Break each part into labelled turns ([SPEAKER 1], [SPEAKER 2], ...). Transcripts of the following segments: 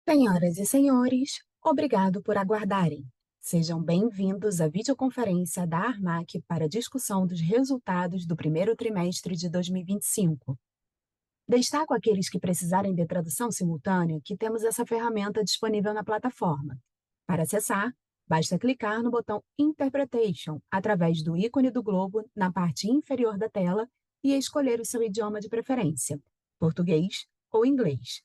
[SPEAKER 1] Senhoras e senhores, obrigado por aguardarem. Sejam bem-vindos à videoconferência da Armac para a discussão dos resultados do primeiro trimestre de 2025. Destaco aqueles que precisarem de tradução simultânea que temos essa ferramenta disponível na plataforma. Para acessar, basta clicar no botão Interpretation através do ícone do globo na parte inferior da tela e escolher o seu idioma de preferência, português ou inglês.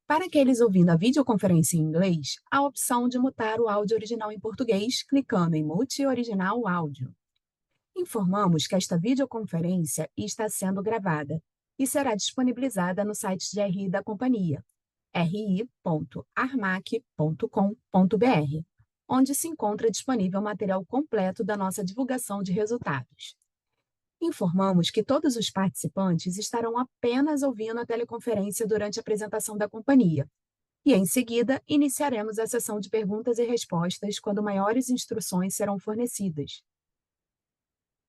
[SPEAKER 1] Para aqueles ouvindo a videoconferência em inglês, há a opção de mutar o áudio original em português, clicando em Mute Original Áudio. Informamos que esta videoconferência está sendo gravada e será disponibilizada no site de RI da companhia, ri.armac.com.br, onde se encontra disponível o material completo da nossa divulgação de resultados. Informamos que todos os participantes estarão apenas ouvindo a teleconferência durante a apresentação da companhia. E, em seguida, iniciaremos a sessão de perguntas e respostas quando maiores instruções serão fornecidas.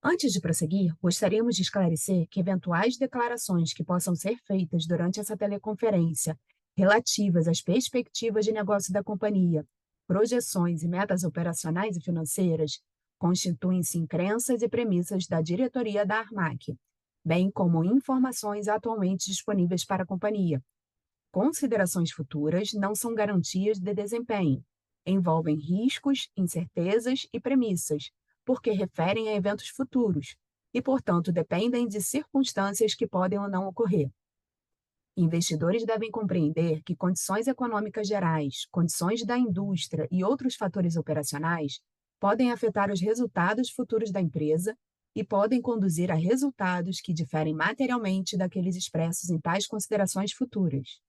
[SPEAKER 1] Antes de prosseguir, gostaríamos de esclarecer que eventuais declarações que possam ser feitas durante essa teleconferência relativas às perspectivas de negócio da companhia, projeções e metas operacionais e financeiras constituem-se em crenças e premissas da diretoria da Armac, bem como informações atualmente disponíveis para a companhia. Considerações futuras não são garantias de desempenho. Envolvem riscos, incertezas e premissas, porque referem a eventos futuros e, portanto, dependem de circunstâncias que podem ou não ocorrer. Investidores devem compreender que condições econômicas gerais, condições da indústria e outros fatores operacionais podem afetar os resultados futuros da empresa e podem conduzir a resultados que diferem materialmente daqueles expressos em tais considerações futuras.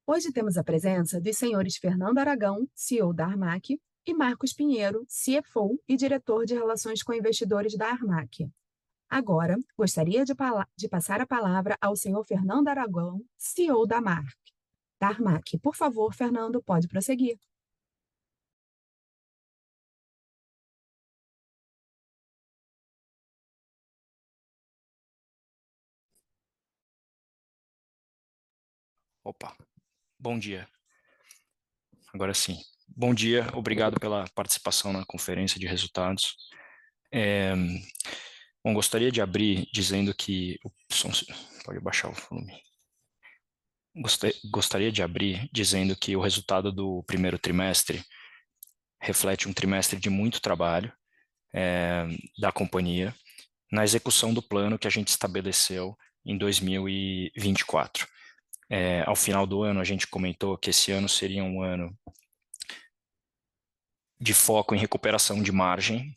[SPEAKER 1] Hoje temos a presença dos senhores Fernando Aragão, CEO da Armac, e Marcos Pinheiro, CFO e diretor de Relações com Investidores da Armac. Agora, gostaria de passar a palavra ao senhor Fernando Aragão, CEO da Armac. Por favor, Fernando, pode prosseguir.
[SPEAKER 2] Opa, bom dia. Agora sim. Bom dia, obrigado pela participação na conferência de resultados. Gostaria de abrir dizendo que... Pode baixar o volume. Gostaria de abrir dizendo que o resultado do primeiro trimestre reflete um trimestre de muito trabalho da companhia na execução do plano que a gente estabeleceu em 2024. Ao final do ano, a gente comentou que esse ano seria um ano de foco em recuperação de margem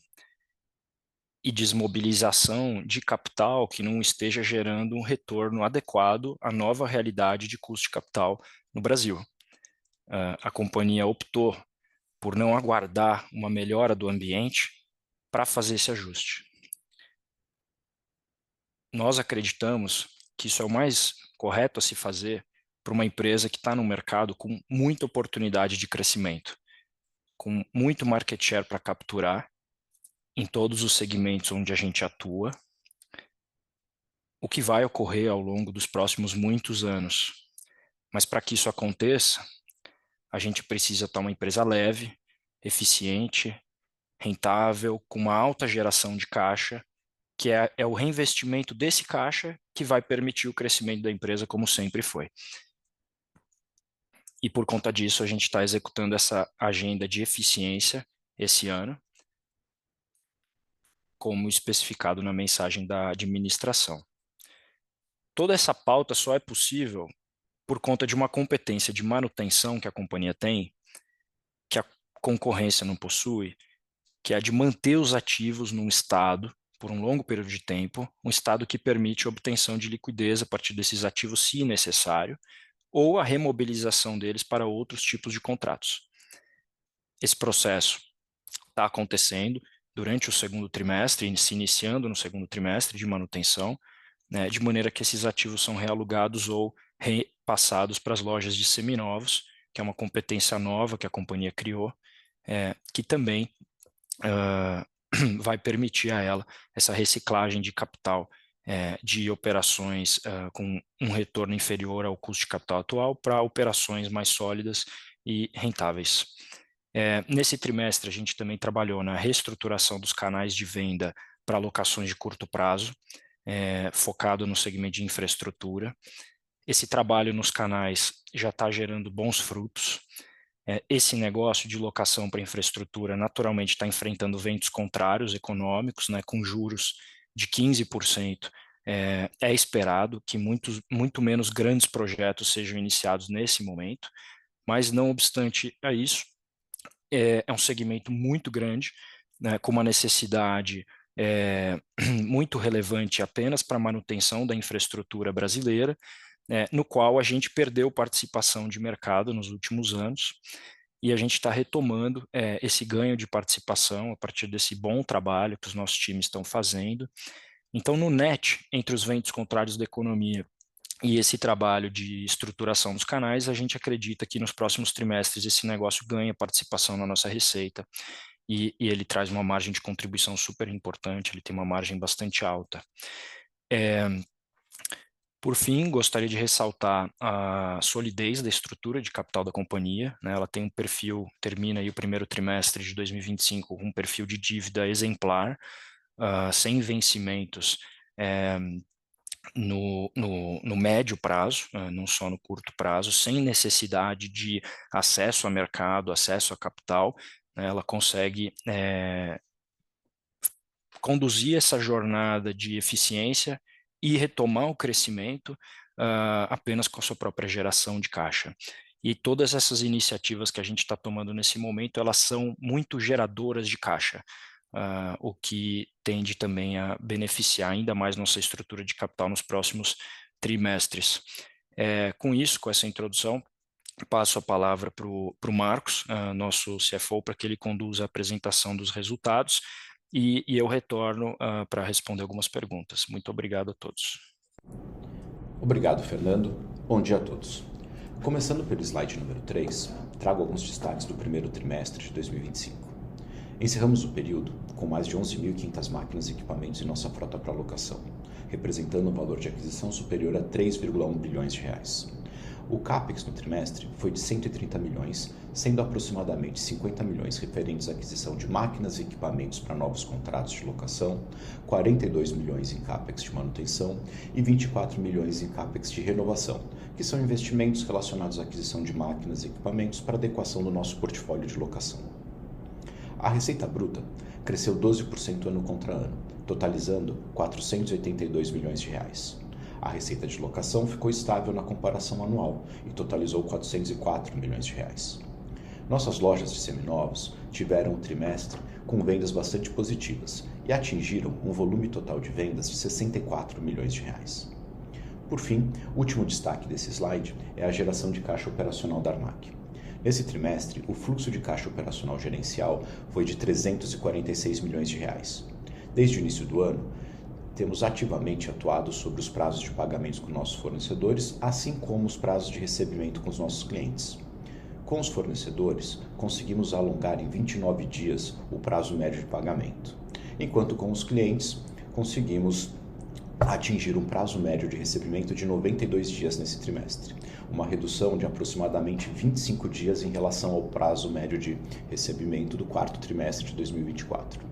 [SPEAKER 2] e desmobilização de capital que não esteja gerando um retorno adequado à nova realidade de custo de capital no Brasil. A companhia optou por não aguardar uma melhora do ambiente para fazer esse ajuste. Nós acreditamos que isso é o mais correto a se fazer para uma empresa que está no mercado com muita oportunidade de crescimento, com muito market share para capturar em todos os segmentos onde a gente atua, o que vai ocorrer ao longo dos próximos muitos anos. Mas para que isso aconteça, a gente precisa estar uma empresa leve, eficiente, rentável, com uma alta geração de caixa, que é o reinvestimento desse caixa que vai permitir o crescimento da empresa como sempre foi. E por conta disso, a gente está executando essa agenda de eficiência esse ano, como especificado na mensagem da administração. Toda essa pauta só é possível por conta de uma competência de manutenção que a companhia tem, que a concorrência não possui, que é a de manter os ativos num estado, por um longo período de tempo, um estado que permite a obtenção de liquidez a partir desses ativos, se necessário, ou a remobilização deles para outros tipos de contratos. Esse processo está acontecendo durante o segundo trimestre, se iniciando no segundo trimestre de manutenção, né, de maneira que esses ativos são realugados ou repassados para as lojas de seminovos, que é uma competência nova que a companhia criou, que também vai permitir a ela essa reciclagem de capital de operações com um retorno inferior ao custo de capital atual para operações mais sólidas e rentáveis. Nesse trimestre, a gente também trabalhou na reestruturação dos canais de venda para alocações de curto prazo, focado no segmento de infraestrutura. Esse trabalho nos canais já está gerando bons frutos. Esse negócio de locação para infraestrutura naturalmente está enfrentando ventos contrários econômicos, né, com juros de 15%. É esperado que muito menos grandes projetos sejam iniciados nesse momento, mas não obstante a isso, é um segmento muito grande, né, com uma necessidade muito relevante apenas para a manutenção da infraestrutura brasileira, no qual a gente perdeu participação de mercado nos últimos anos, e a gente está retomando esse ganho de participação a partir desse bom trabalho que os nossos times estão fazendo. Então, no net, entre os ventos contrários da economia e esse trabalho de estruturação dos canais, a gente acredita que nos próximos trimestres esse negócio ganha participação na nossa receita e ele traz uma margem de contribuição super importante, ele tem uma margem bastante alta. Por fim, gostaria de ressaltar a solidez da estrutura de capital da companhia, né? Ela tem um perfil, termina aí o primeiro trimestre de 2025 com um perfil de dívida exemplar, sem vencimentos no médio prazo, não só no curto prazo, sem necessidade de acesso a mercado, acesso a capital, né? Ela consegue conduzir essa jornada de eficiência e retomar o crescimento apenas com a sua própria geração de caixa. E todas essas iniciativas que a gente está tomando nesse momento, elas são muito geradoras de caixa, o que tende também a beneficiar ainda mais nossa estrutura de capital nos próximos trimestres. Com isso, com essa introdução, passo a palavra para o Marcos, nosso CFO, para que ele conduza a apresentação dos resultados, e eu retorno para responder algumas perguntas. Muito obrigado a todos.
[SPEAKER 3] Obrigado, Fernando. Bom dia a todos. Começando pelo slide número 3, trago alguns destaques do primeiro trimestre de 2025. Encerramos o período com mais de 11.500 máquinas e equipamentos em nossa frota para alocação, representando um valor de aquisição superior a 3,1 bilhões de reais. O CAPEX no trimestre foi de 130 milhões, sendo aproximadamente 50 milhões referentes à aquisição de máquinas e equipamentos para novos contratos de locação, 42 milhões em CAPEX de manutenção e 24 milhões em CAPEX de renovação, que são investimentos relacionados à aquisição de máquinas e equipamentos para adequação do nosso portfólio de locação. A receita bruta cresceu 12% ano contra ano, totalizando 482 milhões de reais. A receita de locação ficou estável na comparação anual e totalizou 404 milhões de reais. Nossas lojas de seminovos tiveram um trimestre com vendas bastante positivas e atingiram um volume total de vendas de 64 milhões de reais. Por fim, o último destaque desse slide é a geração de caixa operacional da Armac. Nesse trimestre, o fluxo de caixa operacional gerencial foi de 346 milhões de reais. Desde o início do ano, temos ativamente atuado sobre os prazos de pagamentos com nossos fornecedores, assim como os prazos de recebimento com os nossos clientes. Com os fornecedores, conseguimos alongar em 29 dias o prazo médio de pagamento, enquanto com os clientes, conseguimos atingir um prazo médio de recebimento de 92 dias nesse trimestre, uma redução de aproximadamente 25 dias em relação ao prazo médio de recebimento do quarto trimestre de 2024.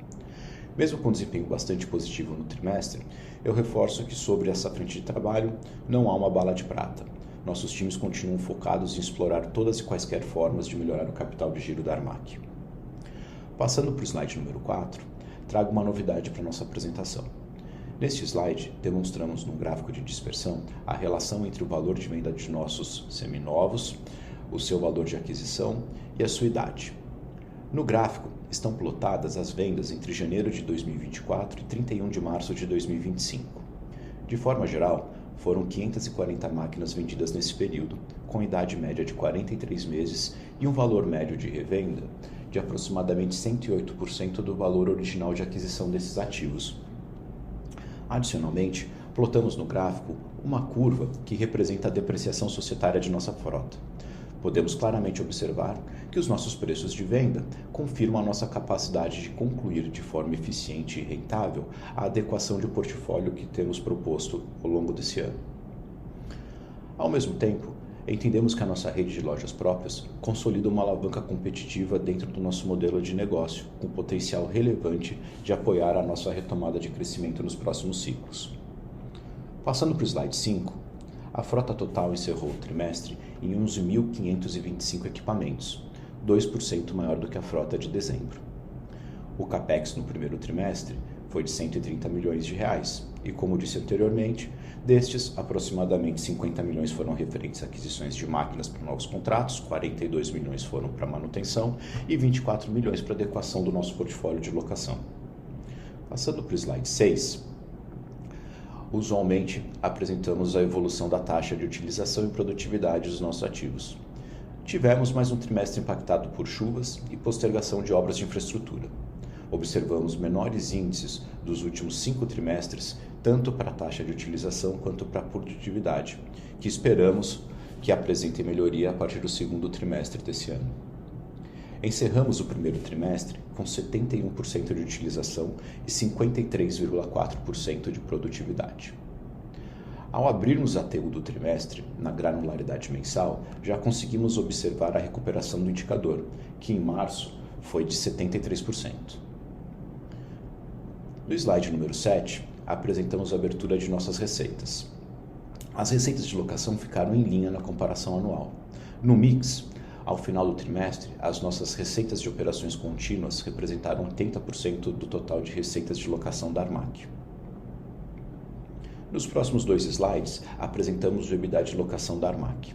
[SPEAKER 3] Mesmo com desempenho bastante positivo no trimestre, eu reforço que sobre essa frente de trabalho não há uma bala de prata. Nossos times continuam focados em explorar todas e quaisquer formas de melhorar o capital de giro da Armac. Passando para o slide número 4, trago uma novidade para nossa apresentação. Neste slide, demonstramos num gráfico de dispersão a relação entre o valor de venda de nossos seminovos, o seu valor de aquisição e a sua idade. No gráfico, estão plotadas as vendas entre janeiro de 2024 e 31 de março de 2025. De forma geral, foram 540 máquinas vendidas nesse período, com idade média de 43 meses e um valor médio de revenda de aproximadamente 108% do valor original de aquisição desses ativos. Adicionalmente, plotamos no gráfico uma curva que representa a depreciação societária de nossa frota. podemos claramente observar que os nossos preços de venda confirmam a nossa capacidade de concluir de forma eficiente e rentável a adequação de portfólio que temos proposto ao longo desse ano. Ao mesmo tempo, entendemos que a nossa rede de lojas próprias consolida uma alavanca competitiva dentro do nosso modelo de negócio, com potencial relevante de apoiar a nossa retomada de crescimento nos próximos ciclos. Passando para o slide 5, a frota total encerrou o trimestre em 11.525 equipamentos, 2% maior do que a frota de dezembro. O CAPEX no primeiro trimestre foi de R$ 130 milhões e, como disse anteriormente, destes, aproximadamente 50 milhões foram referentes a aquisições de máquinas para novos contratos, 42 milhões foram para manutenção e 24 milhões para adequação do nosso portfólio de locação. Passando para o slide 6, usualmente apresentamos a evolução da taxa de utilização e produtividade dos nossos ativos. Tivemos mais um trimestre impactado por chuvas e postergação de obras de infraestrutura. Observamos menores índices dos últimos 5 trimestres, tanto para a taxa de utilização quanto para a produtividade, que esperamos que apresentem melhoria a partir do segundo trimestre desse ano. Encerramos o primeiro trimestre com 71% de utilização e 53,4% de produtividade. Ao abrirmos a TU do trimestre, na granularidade mensal, já conseguimos observar a recuperação do indicador, que em março foi de 73%. No slide número 7, apresentamos a abertura de nossas receitas. As receitas de locação ficaram em linha na comparação anual. No mix, ao final do trimestre, as nossas receitas de operações contínuas representaram 80% do total de receitas de locação da Armac. Nos próximos 2 slides, apresentamos o EBITDA de locação da Armac.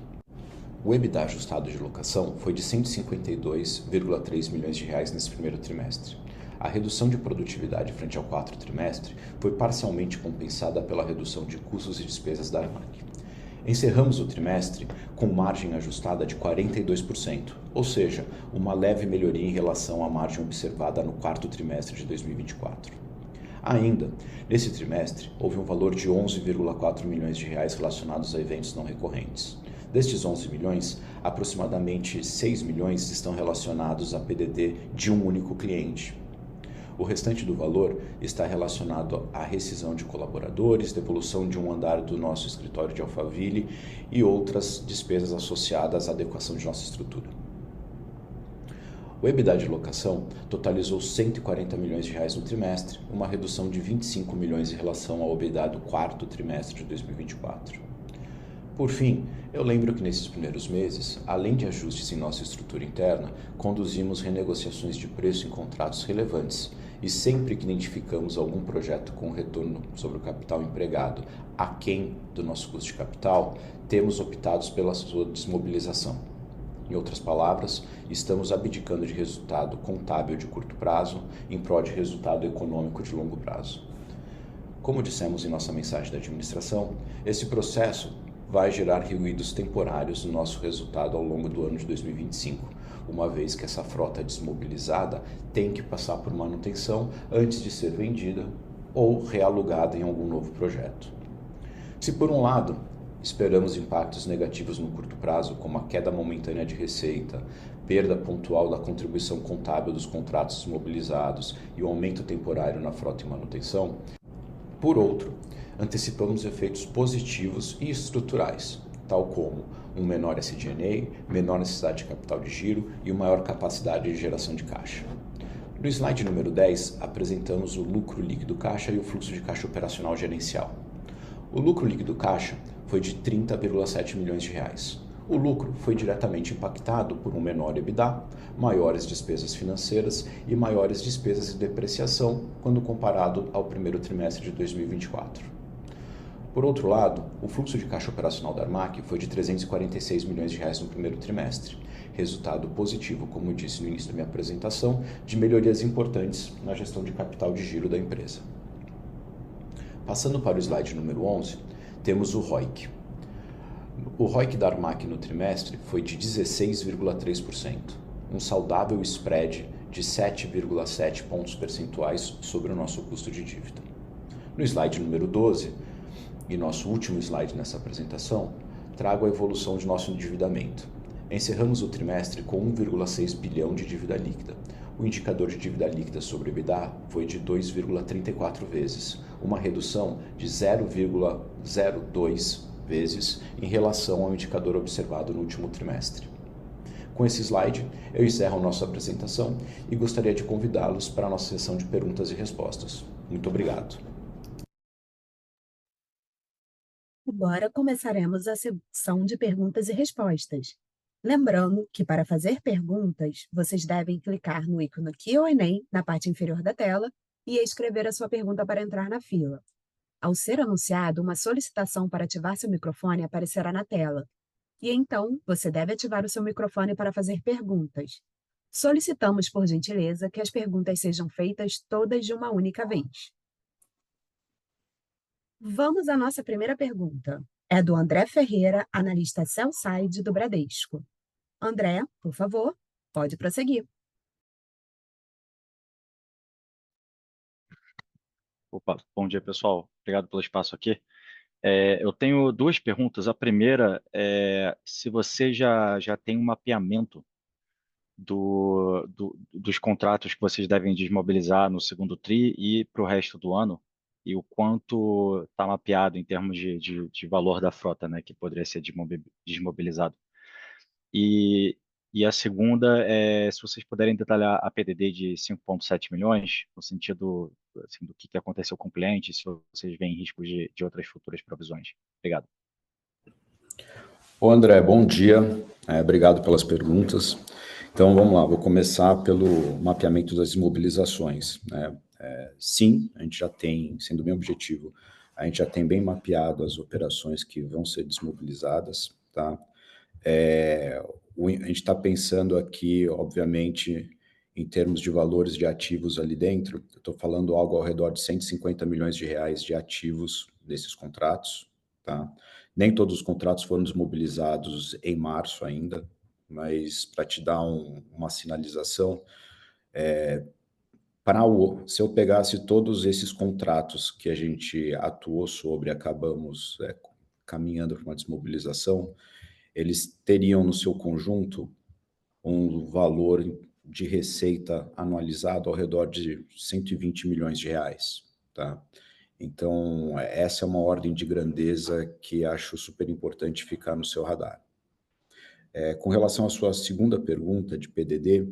[SPEAKER 3] O EBITDA ajustado de locação foi de R$ 152,3 milhões nesse primeiro trimestre. A redução de produtividade frente ao quarto trimestre foi parcialmente compensada pela redução de custos e despesas da Armac. Encerramos o trimestre com margem ajustada de 42%, ou seja, uma leve melhoria em relação à margem observada no quarto trimestre de 2024. Ainda, nesse trimestre, houve um valor de R$ 11,4 milhões relacionados a eventos não recorrentes. Destes 11 milhões, aproximadamente 6 milhões estão relacionados a PDD de um único cliente. O restante do valor está relacionado à rescisão de colaboradores, devolução de um andar do nosso escritório de Alphaville e outras despesas associadas à adequação de nossa estrutura. O EBITDA de locação totalizou R$ 140 milhões no trimestre, uma redução de 25 milhões em relação ao EBITDA do quarto trimestre de 2024. Por fim, eu lembro que nesses primeiros meses, além de ajustes em nossa estrutura interna, conduzimos renegociações de preço em contratos relevantes e sempre que identificamos algum projeto com retorno sobre o capital empregado aquém do nosso custo de capital, temos optado pela sua desmobilização. Em outras palavras, estamos abdicando de resultado contábil de curto prazo em prol de resultado econômico de longo prazo. Como dissemos em nossa mensagem da administração, esse processo vai gerar ruídos temporários no nosso resultado ao longo do ano de 2025, uma vez que essa frota desmobilizada tem que passar por manutenção antes de ser vendida ou realugada em algum novo projeto. Se por um lado, esperamos impactos negativos no curto prazo, como a queda momentânea de receita, perda pontual da contribuição contábil dos contratos desmobilizados e o aumento temporário na frota e manutenção, por outro, antecipamos efeitos positivos e estruturais, tal como um menor SG&A, menor necessidade de capital de giro e uma maior capacidade de geração de caixa. No slide número 10, apresentamos o lucro líquido caixa e o fluxo de caixa operacional gerencial. O lucro líquido caixa foi de R$ 30,7 milhões. O lucro foi diretamente impactado por um menor EBITDA, maiores despesas financeiras e maiores despesas de depreciação quando comparado ao primeiro trimestre de 2024. Por outro lado, o fluxo de caixa operacional da Armac foi de R$ 346 milhões no primeiro trimestre, resultado positivo, como disse no início da minha apresentação, de melhorias importantes na gestão de capital de giro da empresa. Passando para o slide número 11, temos o ROIC. O ROIC da Armac no trimestre foi de 16,3%, um saudável spread de 7,7 pontos percentuais sobre o nosso custo de dívida. No slide número 12, e nosso último slide nessa apresentação, trago a evolução de nosso endividamento. Encerramos o trimestre com 1,6 bilhão de dívida líquida. O indicador de dívida líquida sobre EBITDA foi de 2,34 vezes, uma redução de 0,02 vezes em relação ao indicador observado no último trimestre. Com esse slide, eu encerro a nossa apresentação e gostaria de convidá-los para a nossa sessão de perguntas e respostas. Muito obrigado.
[SPEAKER 1] Agora começaremos a sessão de perguntas e respostas. Lembrando que para fazer perguntas, vocês devem clicar no ícone Q&A na parte inferior da tela e escrever a sua pergunta para entrar na fila. Ao ser anunciado, uma solicitação para ativar seu microfone aparecerá na tela. E então, você deve ativar o seu microfone para fazer perguntas. Solicitamos, por gentileza, que as perguntas sejam feitas todas de uma única vez. Vamos à nossa primeira pergunta. É do André Ferreira, analista sell-side do Bradesco. André, por favor, pode prosseguir.
[SPEAKER 4] Opa, bom dia, pessoal. Obrigado pelo espaço aqui. Eu tenho duas perguntas. A primeira é se você já tem um mapeamento dos contratos que vocês devem desmobilizar no segundo TRI e para o resto do ano, e o quanto está mapeado em termos de valor da frota, né, que poderia ser desmobilizado. E a segunda é se vocês puderem detalhar a PDD de 5,7 milhões, no sentido assim, do que aconteceu com o cliente, se vocês veem risco de outras futuras provisões. Obrigado.
[SPEAKER 3] Ô André, bom dia. Obrigado pelas perguntas. Então vamos lá, vou começar pelo mapeamento das imobilizações, né? Sim, a gente já tem, sendo bem objetivo, a gente já tem bem mapeado as operações que vão ser desmobilizadas, tá? A gente está pensando aqui, obviamente, em termos de valores de ativos ali dentro, eu estou falando algo ao redor de 150 milhões de reais de ativos desses contratos, tá? Nem todos os contratos foram desmobilizados em março ainda, mas para te dar uma sinalização, se eu pegasse todos esses contratos que a gente atuou sobre, acabamos caminhando para uma desmobilização, eles teriam no seu conjunto um valor de receita anualizado ao redor de 120 milhões de reais, tá? Então, essa é uma ordem de grandeza que acho super importante ficar no seu radar. Com relação à sua segunda pergunta de PDD,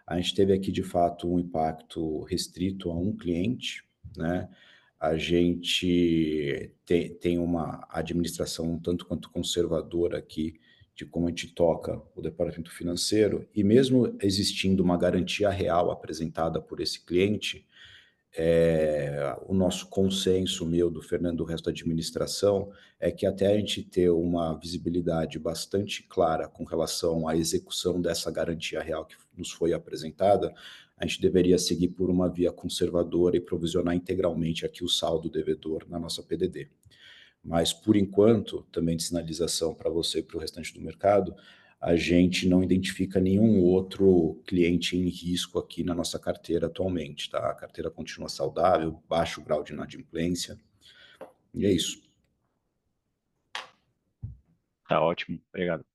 [SPEAKER 3] a gente teve aqui, de fato, um impacto restrito a um cliente, né? A gente tem uma administração um tanto quanto conservadora aqui de como a gente toca o departamento financeiro, e mesmo existindo uma garantia real apresentada por esse cliente, o nosso consenso, meu, do Fernando, do resto da administração, é que até a gente ter uma visibilidade bastante clara com relação à execução dessa garantia real que nos foi apresentada, a gente deveria seguir por uma via conservadora e provisionar integralmente aqui o saldo devedor na nossa PDD. Mas, por enquanto, também de sinalização para você e para o restante do mercado, a gente não identifica nenhum outro cliente em risco aqui na nossa carteira atualmente, tá? A carteira continua saudável, baixo grau de inadimplência, e é isso.
[SPEAKER 4] Tá ótimo, obrigado.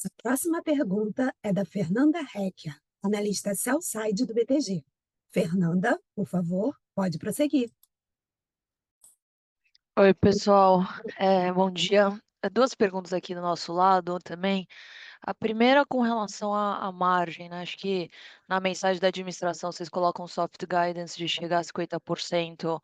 [SPEAKER 1] A próxima pergunta é da Fernanda Hecker, analista sell-side do BTG. Fernanda, por favor, pode prosseguir.
[SPEAKER 5] Oi, pessoal. Bom dia. Duas perguntas aqui do nosso lado também. A primeira com relação à margem, né? Acho que na mensagem da administração vocês colocam soft guidance de chegar a 50%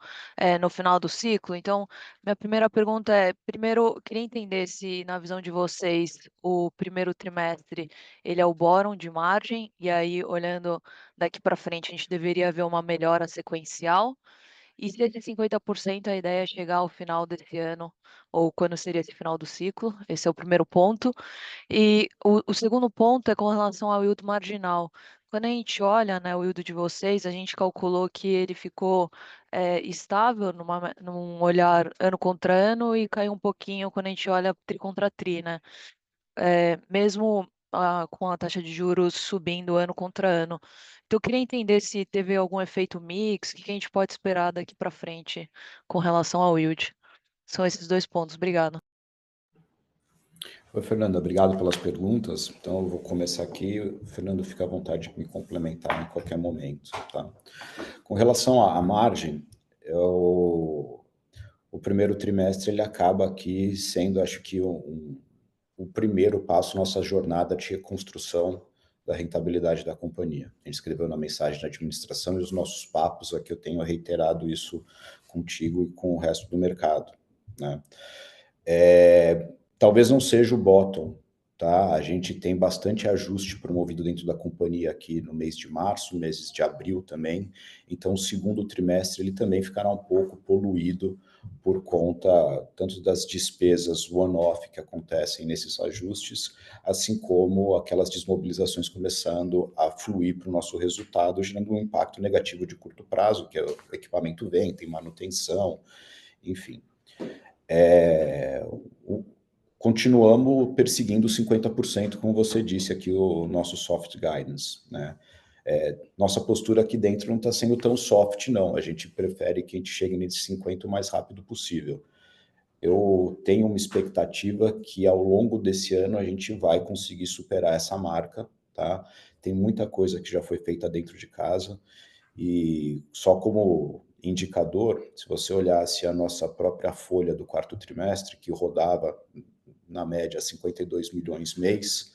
[SPEAKER 5] no final do ciclo. Então, minha primeira pergunta é, primeiro, queria entender se, na visão de vocês, o primeiro trimestre ele é o bottom de margem, e aí, olhando daqui para frente, a gente deveria ver uma melhora sequencial. E se esse 50% a ideia é chegar ao final desse ano, ou quando seria esse final do ciclo? Esse é o primeiro ponto. E o segundo ponto é com relação ao yield marginal. Quando a gente olha, né, o yield de vocês, a gente calculou que ele ficou estável num olhar ano contra ano e caiu um pouquinho quando a gente olha tri contra tri, né? Mesmo com a taxa de juros subindo ano contra ano. Então, eu queria entender se teve algum efeito mix, o que a gente pode esperar daqui para frente com relação ao yield. São esses dois pontos. Obrigada.
[SPEAKER 3] Oi, Fernando, obrigado pelas perguntas. Então, eu vou começar aqui. O Fernando, fica à vontade de me complementar em qualquer momento, tá? Com relação à margem, o primeiro trimestre ele acaba aqui sendo, acho que, o primeiro passo nossa jornada de reconstrução da rentabilidade da companhia. A gente escreveu na mensagem da administração e os nossos papos aqui eu tenho reiterado isso contigo e com o resto do mercado, né? Talvez não seja o bottom, tá? A gente tem bastante ajuste promovido dentro da companhia aqui no mês de março, meses de abril também. Então, o segundo trimestre ele também ficará um pouco poluído por conta tanto das despesas one-off que acontecem nesses ajustes, assim como aquelas desmobilizações começando a fluir para o nosso resultado, gerando um impacto negativo de curto prazo, que é o equipamento vem, tem manutenção, enfim. Continuamos perseguindo 50%, como você disse aqui, o nosso soft guidance, né? Nossa postura aqui dentro não está sendo tão soft, não. A gente prefere que a gente chegue nesse 50% o mais rápido possível. Eu tenho uma expectativa que ao longo desse ano a gente vai conseguir superar essa marca, tá? Tem muita coisa que já foi feita dentro de casa e só como indicador, se você olhasse a nossa própria folha do quarto trimestre, que rodava na média 52 milhões mês,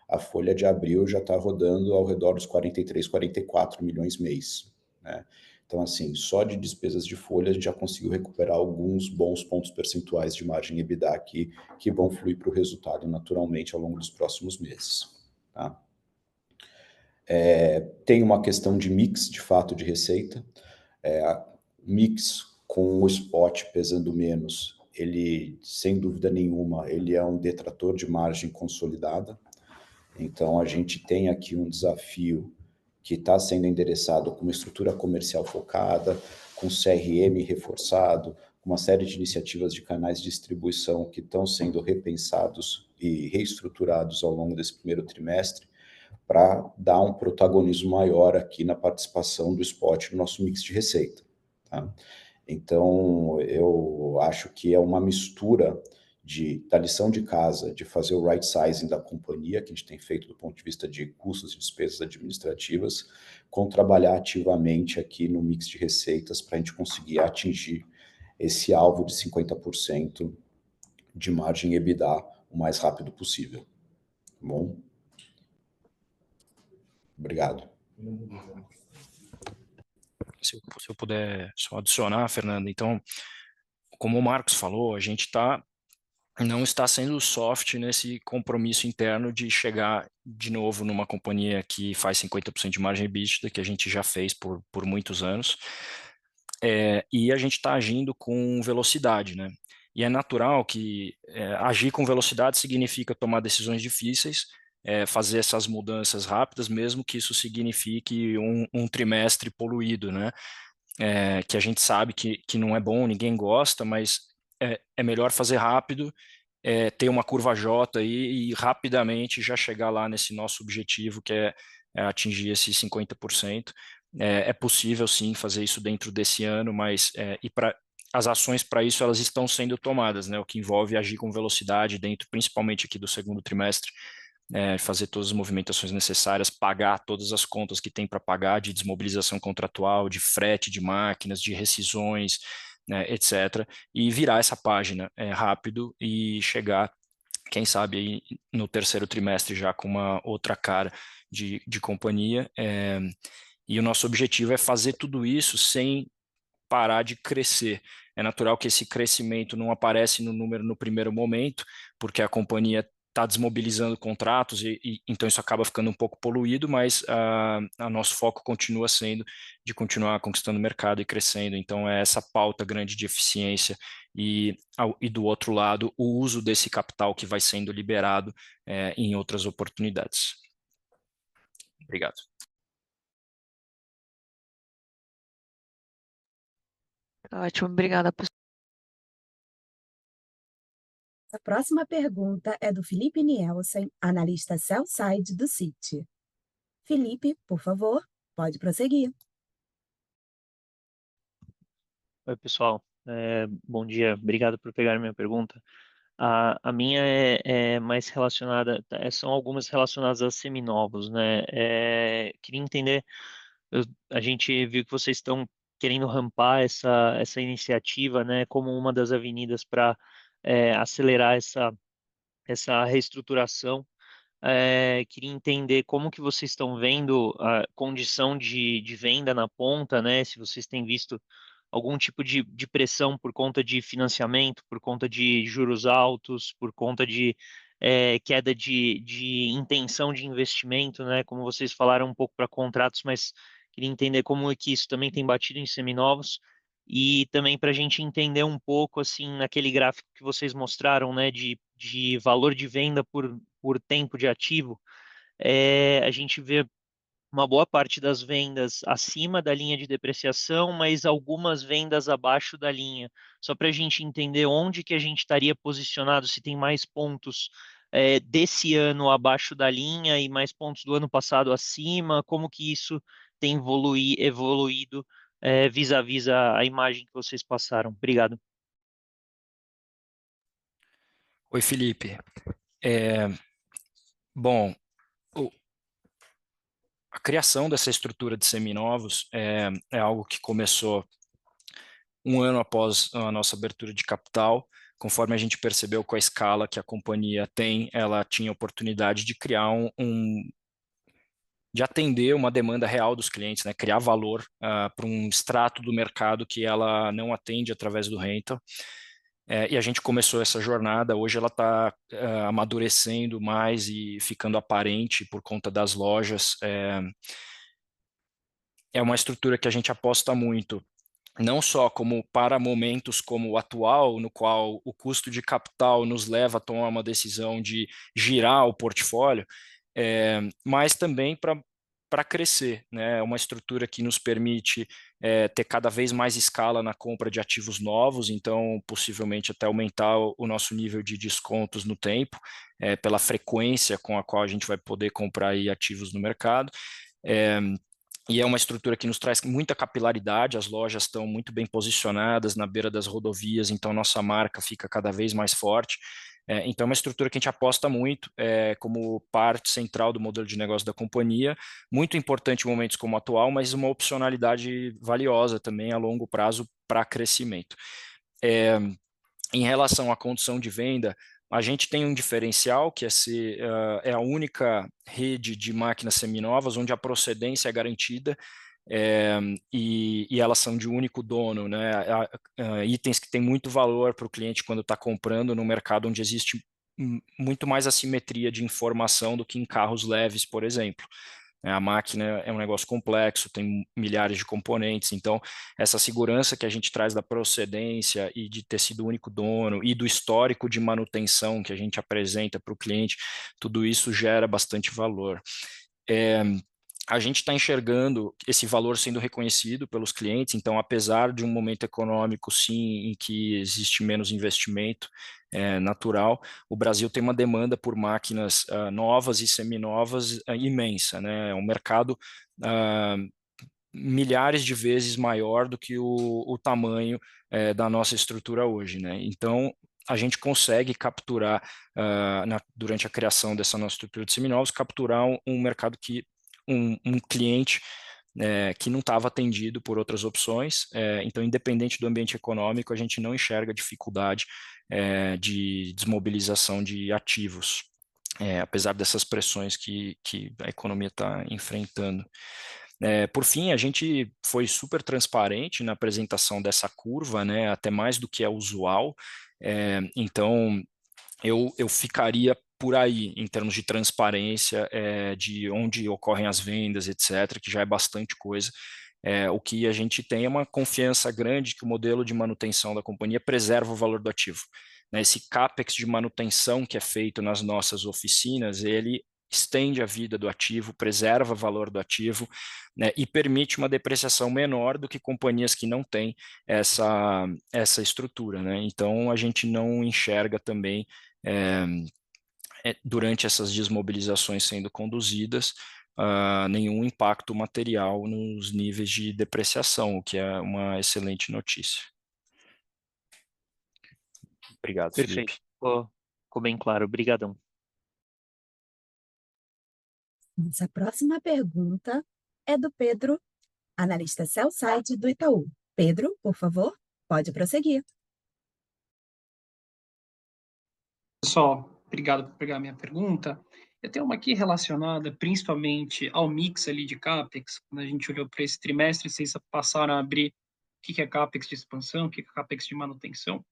[SPEAKER 3] a folha de abril já está rodando ao redor dos 43, 44 milhões mês, né? Então, assim, só de despesas de folha a gente já conseguiu recuperar alguns bons pontos percentuais de margem EBITDA aqui, que vão fluir para o resultado naturalmente ao longo dos próximos meses, tá? Tem uma questão de mix, de fato, de receita. Mix com o spot pesando menos, ele, sem dúvida nenhuma, ele é um detrator de margem consolidada. Então, a gente tem aqui um desafio que está sendo endereçado com uma estrutura comercial focada, com CRM reforçado, com uma série de iniciativas de canais de distribuição que estão sendo repensados e reestruturados ao longo desse primeiro trimestre, para dar um protagonismo maior aqui na participação do spot no nosso mix de receita, tá? Então, eu acho que é uma mistura da lição de casa, de fazer o right sizing da companhia, que a gente tem feito do ponto de vista de custos e despesas administrativas, com trabalhar ativamente aqui no mix de receitas para a gente conseguir atingir esse alvo de 50% de margem EBITDA o mais rápido possível. Tá bom? Obrigado.
[SPEAKER 2] Se eu puder só adicionar, Fernando, então, como o Marcos falou, a gente não está sendo soft nesse compromisso interno de chegar de novo numa companhia que faz 50% de margem EBITDA, que a gente já fez por muitos anos, e a gente está agindo com velocidade, né? E é natural que agir com velocidade significa tomar decisões difíceis, fazer essas mudanças rápidas, mesmo que isso signifique um trimestre poluído, né? Que a gente sabe que não é bom, ninguém gosta, mas é melhor fazer rápido, ter uma curva J aí e rapidamente já chegar lá nesse nosso objetivo, que é atingir esses 50%. É possível, sim, fazer isso dentro desse ano, mas as ações para isso elas estão sendo tomadas, né? O que envolve agir com velocidade dentro, principalmente aqui do segundo trimestre, fazer todas as movimentações necessárias, pagar todas as contas que tem para pagar de desmobilização contratual, de frete de máquinas, de rescisões, né, etc. E virar essa página rápido e chegar, quem sabe, aí no terceiro trimestre já com uma outra cara de companhia. E o nosso objetivo é fazer tudo isso sem parar de crescer. É natural que esse crescimento não aparece no número no primeiro momento, porque a companhia está desmobilizando contratos e então isso acaba ficando um pouco poluído, mas nosso foco continua sendo de continuar conquistando o mercado e crescendo. Então é essa pauta grande de eficiência e do outro lado o uso desse capital que vai sendo liberado em outras oportunidades. Obrigado.
[SPEAKER 5] Ótimo, obrigada, pessoal.
[SPEAKER 1] A próxima pergunta é do Felipe Nielsen, analista sell-side do Citi. Felipe, por favor, pode prosseguir.
[SPEAKER 6] Oi, pessoal. Bom dia. Obrigado por pegar minha pergunta. A minha é mais relacionada, são algumas relacionadas a seminovos, né? Queria entender, a gente viu que vocês estão querendo rampar essa iniciativa, né, como uma das avenidas para acelerar essa reestruturação. Queria entender como que vocês estão vendo a condição de venda na ponta, né? Se vocês têm visto algum tipo de pressão por conta de financiamento, por conta de juros altos, por conta de queda de intenção de investimento, né? Como vocês falaram um pouco para contratos, mas queria entender como é que isso também tem batido em seminovos e também para a gente entender um pouco, assim, naquele gráfico que vocês mostraram, né, de valor de venda por tempo de ativo, a gente vê uma boa parte das vendas acima da linha de depreciação, mas algumas vendas abaixo da linha. Só para a gente entender onde que a gente estaria posicionado, se tem mais pontos desse ano abaixo da linha e mais pontos do ano passado acima, como que isso tem evoluído vis-à-vis a imagem que vocês passaram. Obrigado.
[SPEAKER 2] Oi, Felipe. Bom, a criação dessa estrutura de seminovos é algo que começou um ano após a nossa abertura de capital. Conforme a gente percebeu com a escala que a companhia tem, ela tinha oportunidade de criar de atender uma demanda real dos clientes, né? Criar valor para um extrato do mercado que ela não atende através do rental. E a gente começou essa jornada, hoje ela está amadurecendo mais e ficando aparente por conta das lojas. É uma estrutura que a gente aposta muito, não só como para momentos como o atual, no qual o custo de capital nos leva a tomar uma decisão de girar o portfólio, mas também para crescer, né? É uma estrutura que nos permite ter cada vez mais escala na compra de ativos novos, então possivelmente até aumentar o nosso nível de descontos no tempo, pela frequência com a qual a gente vai poder comprar aí ativos no mercado. E é uma estrutura que nos traz muita capilaridade, as lojas estão muito bem posicionadas na beira das rodovias, então nossa marca fica cada vez mais forte. Então é uma estrutura que a gente aposta muito como parte central do modelo de negócio da companhia, muito importante em momentos como o atual, mas uma opcionalidade valiosa também a longo prazo para crescimento. Em relação à condição de venda, a gente tem um diferencial que é a única rede de máquinas seminovas onde a procedência é garantida e elas são de único dono, né? Itens que têm muito valor para o cliente quando está comprando no mercado onde existe muito mais assimetria de informação do que em carros leves, por exemplo. A máquina é um negócio complexo, tem milhares de componentes, então essa segurança que a gente traz da procedência e de ter sido o único dono e do histórico de manutenção que a gente apresenta para o cliente, tudo isso gera bastante valor. A gente está enxergando esse valor sendo reconhecido pelos clientes, então apesar de um momento econômico, sim, em que existe menos investimento natural, o Brasil tem uma demanda por máquinas novas e seminovas imensa, né? É um mercado milhares de vezes maior do que o tamanho da nossa estrutura hoje, né? Então, a gente consegue capturar, durante a criação dessa nossa estrutura de seminovos, capturar um mercado que um cliente que não estava atendido por outras opções. Então, independente do ambiente econômico, a gente não enxerga dificuldade de desmobilização de ativos, apesar dessas pressões que a economia está enfrentando. Por fim, a gente foi super transparente na apresentação dessa curva, né, até mais do que é usual. Então, eu ficaria por aí, em termos de transparência, de onde ocorrem as vendas, etc., que já é bastante coisa. O que a gente tem é uma confiança grande que o modelo de manutenção da companhia preserva o valor do ativo. Né? Esse CAPEX de manutenção que é feito nas nossas oficinas, ele estende a vida do ativo, preserva o valor do ativo, né, e permite uma depreciação menor do que companhias que não têm essa estrutura. Né? Então, a gente não enxerga também durante essas desmobilizações sendo conduzidas, nenhum impacto material nos níveis de depreciação, o que é uma excelente notícia. Obrigado,
[SPEAKER 6] Perfeito.
[SPEAKER 2] Felipe.
[SPEAKER 6] Ficou bem claro. Obrigadão.
[SPEAKER 1] Nossa próxima pergunta é do Pedro, analista sell-side do Itaú. Pedro, por favor, pode prosseguir.
[SPEAKER 7] Pessoal, obrigado por pegar a minha pergunta. Eu tenho uma aqui relacionada principalmente ao mix ali de CAPEX. Quando a gente olhou para esse trimestre, vocês passaram a abrir o que é CAPEX de expansão, o que é CAPEX de manutenção.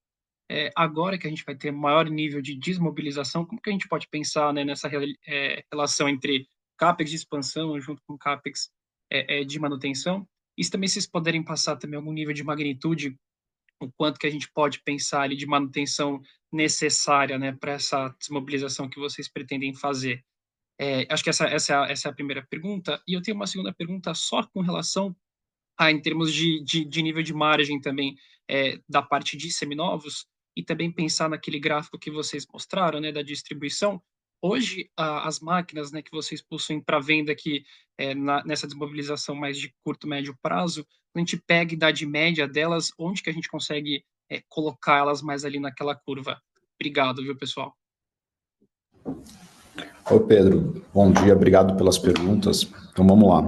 [SPEAKER 7] Agora que a gente vai ter maior nível de desmobilização, como que a gente pode pensar, né, nessa relação entre CAPEX de expansão junto com CAPEX de manutenção? E se também vocês puderem passar também algum nível de magnitude, o quanto que a gente pode pensar ali de manutenção necessária, né, para essa desmobilização que vocês pretendem fazer. Acho que essa é a primeira pergunta. E eu tenho uma segunda pergunta só com relação em termos de nível de margem também, da parte de seminovos, e também pensar naquele gráfico que vocês mostraram, né, da distribuição. Hoje, as máquinas, né, que vocês possuem para venda aqui, nessa desmobilização mais de curto, médio prazo, a gente pega a idade média delas, onde que a gente consegue colocar elas mais ali naquela curva? Obrigado, viu, pessoal?
[SPEAKER 3] Oi, Pedro. Bom dia, obrigado pelas perguntas. Então, vamos lá.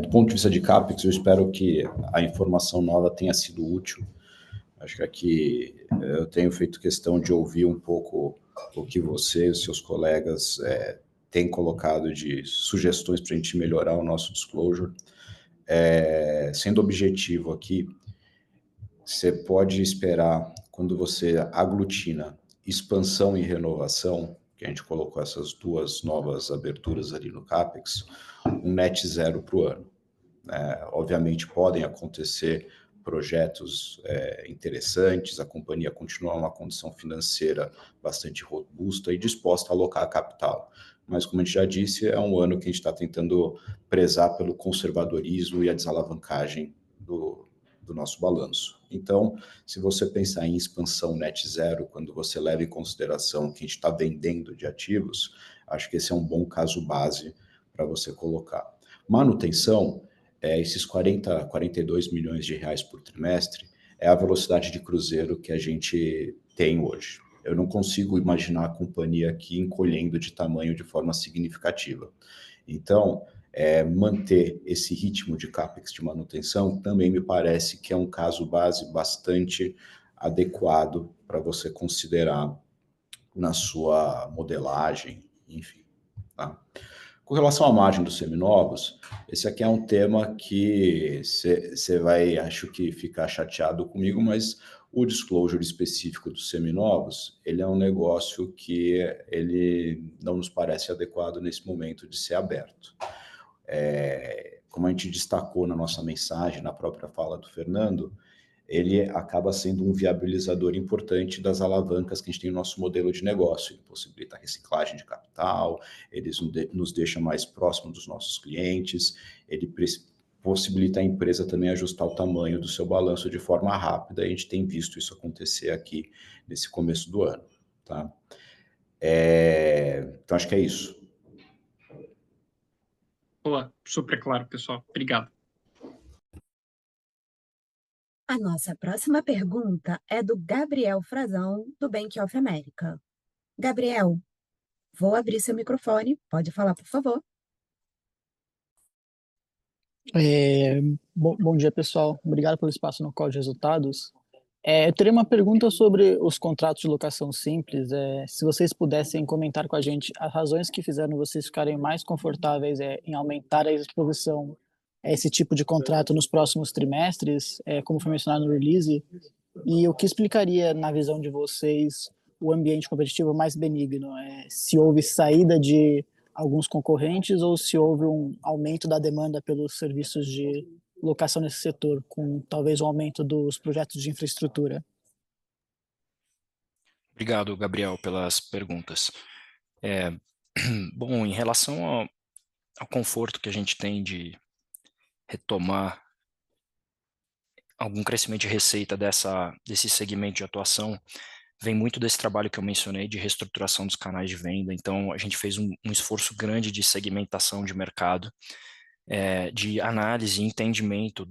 [SPEAKER 3] Do ponto de vista de CAPEX, eu espero que a informação nova tenha sido útil. Acho que aqui eu tenho feito questão de ouvir um pouco o que você e os seus colegas têm colocado de sugestões para a gente melhorar o nosso disclosure. Sendo objetivo aqui, você pode esperar, quando você aglutina expansão e renovação, que a gente colocou essas duas novas aberturas ali no CAPEX, um net zero para o ano. Obviamente podem acontecer projetos interessantes, a companhia continua numa condição financeira bastante robusta e disposta a alocar capital. Mas, como a gente já disse, é um ano que a gente está tentando prezar pelo conservadorismo e a desalavancagem do nosso balanço. Então, se você pensar em expansão net zero, quando você leva em consideração o que a gente está vendendo de ativos, acho que esse é um bom caso base para você colocar. Manutenção, esses 42 milhões de reais por trimestre, é a velocidade de cruzeiro que a gente tem hoje. Eu não consigo imaginar a companhia aqui encolhendo de tamanho de forma significativa. Então, manter esse ritmo de CAPEX de manutenção também me parece que é um caso base bastante adequado para você considerar na sua modelagem, enfim. Tá? Com relação à margem dos seminovos, esse aqui é um tema que você vai, acho que, ficar chateado comigo, mas o disclosure específico dos seminovos, ele é um negócio que ele não nos parece adequado nesse momento de ser aberto. Como a gente destacou na nossa mensagem, na própria fala do Fernando, ele acaba sendo um viabilizador importante das alavancas que a gente tem no nosso modelo de negócio. Ele possibilita a reciclagem de capital, ele nos deixa mais próximo dos nossos clientes, ele possibilita a empresa também ajustar o tamanho do seu balanço de forma rápida, e a gente tem visto isso acontecer aqui nesse começo do ano. Tá? Então, acho que é isso.
[SPEAKER 7] Boa, super claro, pessoal. Obrigado.
[SPEAKER 1] A nossa próxima pergunta é do Gabriel Frazão, do Bank of America. Gabriel, vou abrir seu microfone. Pode falar, por favor.
[SPEAKER 8] Bom dia, pessoal. Obrigado pelo espaço no call de resultados. Eu teria uma pergunta sobre os contratos de locação simples. Se vocês pudessem comentar com a gente as razões que fizeram vocês ficarem mais confortáveis em aumentar a exposição a esse tipo de contrato nos próximos trimestres, como foi mencionado no release, e o que explicaria, na visão de vocês, o ambiente competitivo mais benigno? Se houve saída de alguns concorrentes ou se houve um aumento da demanda pelos serviços de locação nesse setor, com talvez um aumento dos projetos de infraestrutura?
[SPEAKER 2] Obrigado, Gabriel, pelas perguntas. Bom, em relação ao conforto que a gente tem de retomar algum crescimento de receita desse segmento de atuação, vem muito desse trabalho que eu mencionei de reestruturação dos canais de venda. Então, a gente fez um esforço grande de segmentação de mercado, de análise e entendimento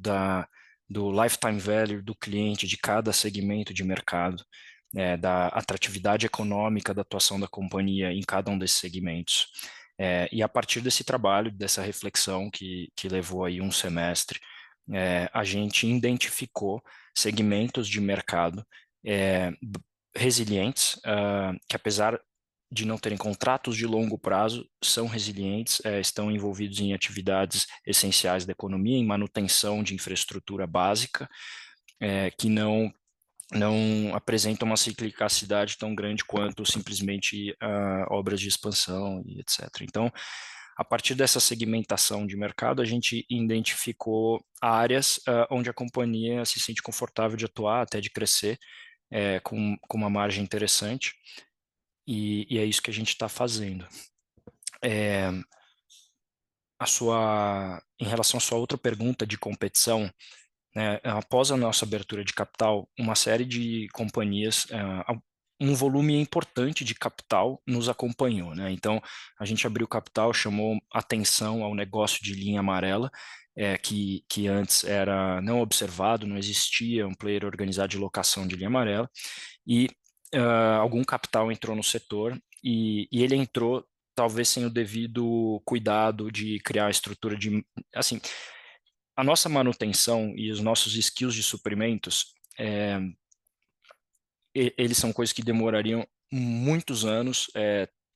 [SPEAKER 2] do lifetime value do cliente de cada segmento de mercado. da atratividade econômica da atuação da companhia em cada um desses segmentos. E a partir desse trabalho, dessa reflexão que levou aí um semestre, a gente identificou segmentos de mercado resilientes, que apesar de não terem contratos de longo prazo, são resilientes, estão envolvidos em atividades essenciais da economia, em manutenção de infraestrutura básica, que não apresentam uma ciclicidade tão grande quanto simplesmente obras de expansão e etc. Então, a partir dessa segmentação de mercado, a gente identificou áreas onde a companhia se sente confortável de atuar, até de crescer, com uma margem interessante, e é isso que a gente está fazendo. Em relação à sua outra pergunta de competição, após a nossa abertura de capital, uma série de companhias, um volume importante de capital nos acompanhou, né? Então, a gente abriu capital, chamou atenção ao negócio de linha amarela, que antes era não observado, não existia um player organizado de locação de linha amarela, e algum capital entrou no setor, e ele entrou talvez sem o devido cuidado de criar a estrutura de... Assim, a nossa manutenção e os nossos skills de suprimentos, eles são coisas que demorariam muitos anos,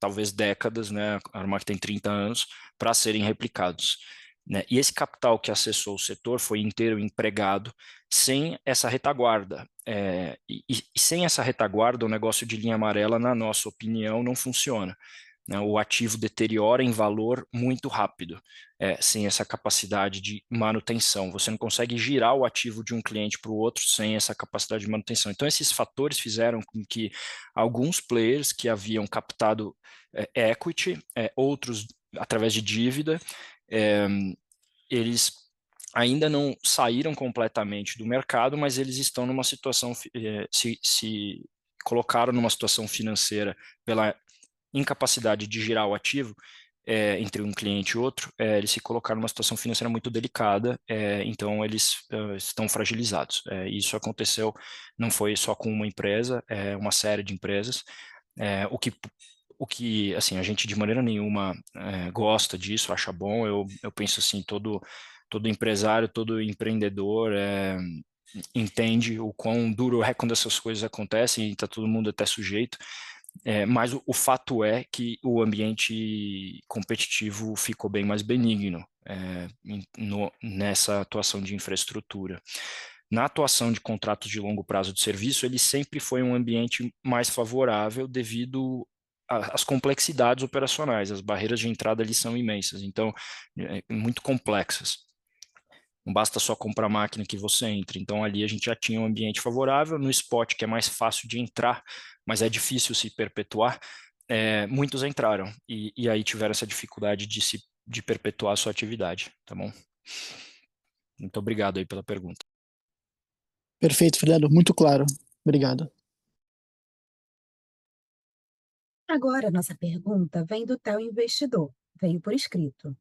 [SPEAKER 2] talvez décadas, né? A Armac tem 30 anos, para serem replicados, né? E esse capital que acessou o setor foi inteiro empregado sem essa retaguarda. E sem essa retaguarda, o negócio de linha amarela, na nossa opinião, não funciona. O ativo deteriora em valor muito rápido, sem essa capacidade de manutenção. Você não consegue girar o ativo de um cliente para o outro sem essa capacidade de manutenção. Então, esses fatores fizeram com que alguns players que haviam captado equity, outros através de dívida, eles ainda não saíram completamente do mercado, mas eles estão numa situação, se colocaram numa situação financeira pela incapacidade de girar o ativo entre um cliente e outro, eles se colocaram numa situação financeira muito delicada, então eles estão fragilizados. Isso aconteceu, não foi só com uma empresa, uma série de empresas, o que assim, a gente de maneira nenhuma gosta disso, acha bom. Eu penso assim, todo empresário, todo empreendedor entende o quão duro é quando essas coisas acontecem e está todo mundo até sujeito. Mas o fato é que o ambiente competitivo ficou bem mais benigno nessa atuação de infraestrutura. Na atuação de contratos de longo prazo de serviço, ele sempre foi um ambiente mais favorável devido às complexidades operacionais. As barreiras de entrada ali são imensas, então, muito complexas. Não basta só comprar a máquina que você entra. Então, ali a gente já tinha um ambiente favorável. No spot, que é mais fácil de entrar, mas é difícil se perpetuar, muitos entraram. E aí tiveram essa dificuldade de perpetuar a sua atividade, tá bom? Muito obrigado aí pela pergunta.
[SPEAKER 8] Perfeito, Fernando. Muito claro. Obrigado.
[SPEAKER 1] Agora, a nossa pergunta vem do Theo Investidor. Veio por escrito.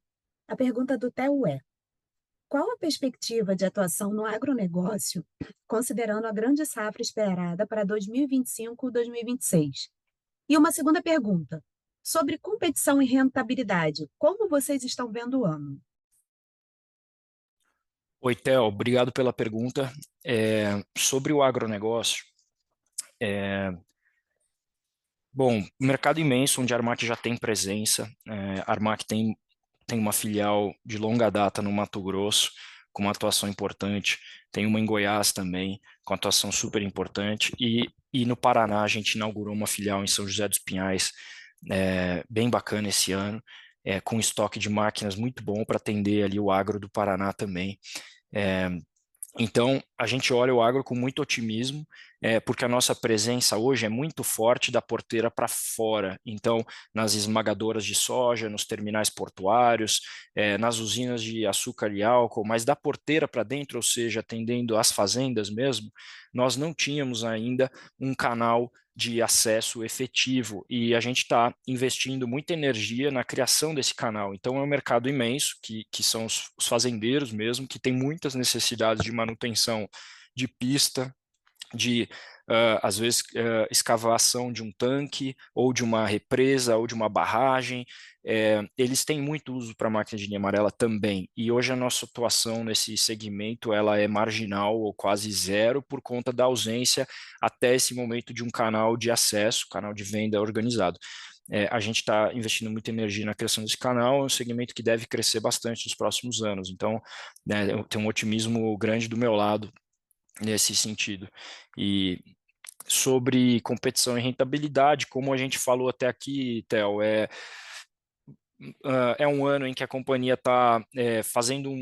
[SPEAKER 1] A pergunta do Theo é: qual a perspectiva de atuação no agronegócio, considerando a grande safra esperada para 2025-2026? E uma segunda pergunta, sobre competição e rentabilidade, como vocês estão vendo o ano?
[SPEAKER 2] Oi, Theo, obrigado pela pergunta. Sobre o agronegócio, bom, o mercado imenso, onde a Armac já tem presença. A Armac tem uma filial de longa data no Mato Grosso, com uma atuação importante. Tem uma em Goiás também, com atuação super importante. E no Paraná, a gente inaugurou uma filial em São José dos Pinhais, bem bacana esse ano, com estoque de máquinas muito bom para atender ali o agro do Paraná também. Então, a gente olha o agro com muito otimismo, porque a nossa presença hoje é muito forte da porteira para fora. Então, nas esmagadoras de soja, nos terminais portuários, nas usinas de açúcar e álcool, mas da porteira para dentro, ou seja, atendendo às fazendas mesmo, nós não tínhamos ainda um canal de acesso efetivo, e a gente está investindo muita energia na criação desse canal. Então, é um mercado imenso, que são os fazendeiros mesmo, que tem muitas necessidades de manutenção de pista, de às vezes escavação de um tanque, ou de uma represa, ou de uma barragem. Eles têm muito uso para máquina de linha amarela também, e hoje a nossa atuação nesse segmento ela é marginal ou quase zero por conta da ausência até esse momento de um canal de acesso, canal de venda organizado. A gente está investindo muita energia na criação desse canal, é um segmento que deve crescer bastante nos próximos anos, então eu tenho um otimismo grande do meu lado nesse sentido. E sobre competição e rentabilidade, como a gente falou até aqui, Theo, é um ano em que a companhia está fazendo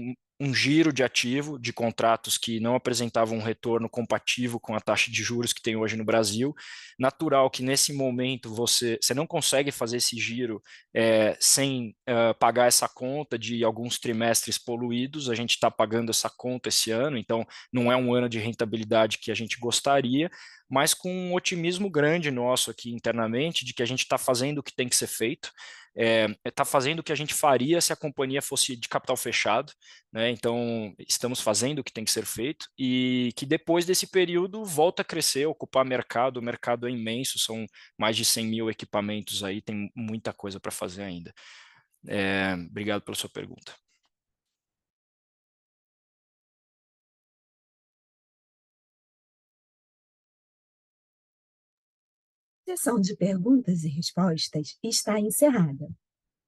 [SPEAKER 2] um giro de ativo, de contratos que não apresentavam um retorno compatível com a taxa de juros que tem hoje no Brasil. Natural que nesse momento você não consegue fazer esse giro sem pagar essa conta de alguns trimestres poluídos. A gente está pagando essa conta esse ano, então não é um ano de rentabilidade que a gente gostaria, mas com um otimismo grande nosso aqui internamente de que a gente está fazendo o que tem que ser feito, está fazendo o que a gente faria se a companhia fosse de capital fechado, né? Então, estamos fazendo o que tem que ser feito e que depois desse período volta a crescer, ocupar mercado. O mercado é imenso, são mais de 100 mil equipamentos aí, tem muita coisa para fazer ainda. Obrigado pela sua pergunta.
[SPEAKER 1] A sessão de perguntas e respostas está encerrada.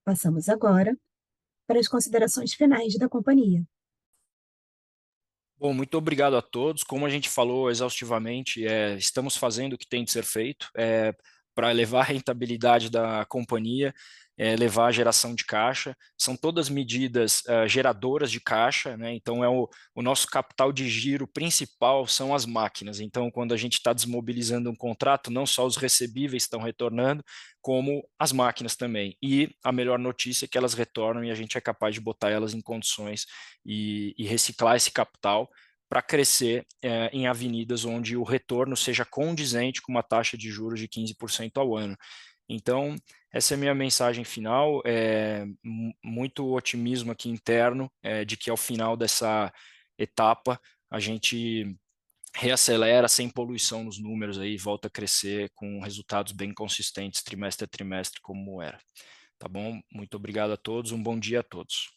[SPEAKER 1] Passamos agora para as considerações finais da companhia.
[SPEAKER 2] Bom, muito obrigado a todos. Como a gente falou exaustivamente, estamos fazendo o que tem de ser feito para elevar a rentabilidade da companhia, levar a geração de caixa. São todas medidas geradoras de caixa, né? Então, o nosso capital de giro principal são as máquinas. Então, quando a gente está desmobilizando um contrato, não só os recebíveis estão retornando, como as máquinas também. E a melhor notícia é que elas retornam e a gente é capaz de botar elas em condições e reciclar esse capital para crescer em avenidas onde o retorno seja condizente com uma taxa de juros de 15% ao ano. Então, essa é a minha mensagem final, muito otimismo aqui interno, de que ao final dessa etapa a gente reacelera sem poluição nos números aí, volta a crescer com resultados bem consistentes trimestre a trimestre como era. Tá bom? Muito obrigado a todos, um bom dia a todos.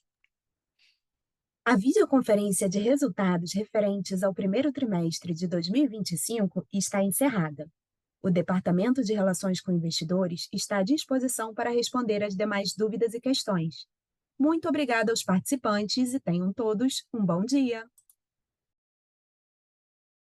[SPEAKER 1] A videoconferência de resultados referentes ao primeiro trimestre de 2025 está encerrada. O Departamento de Relações com Investidores está à disposição para responder às demais dúvidas e questões. Muito obrigada aos participantes e tenham todos um bom dia!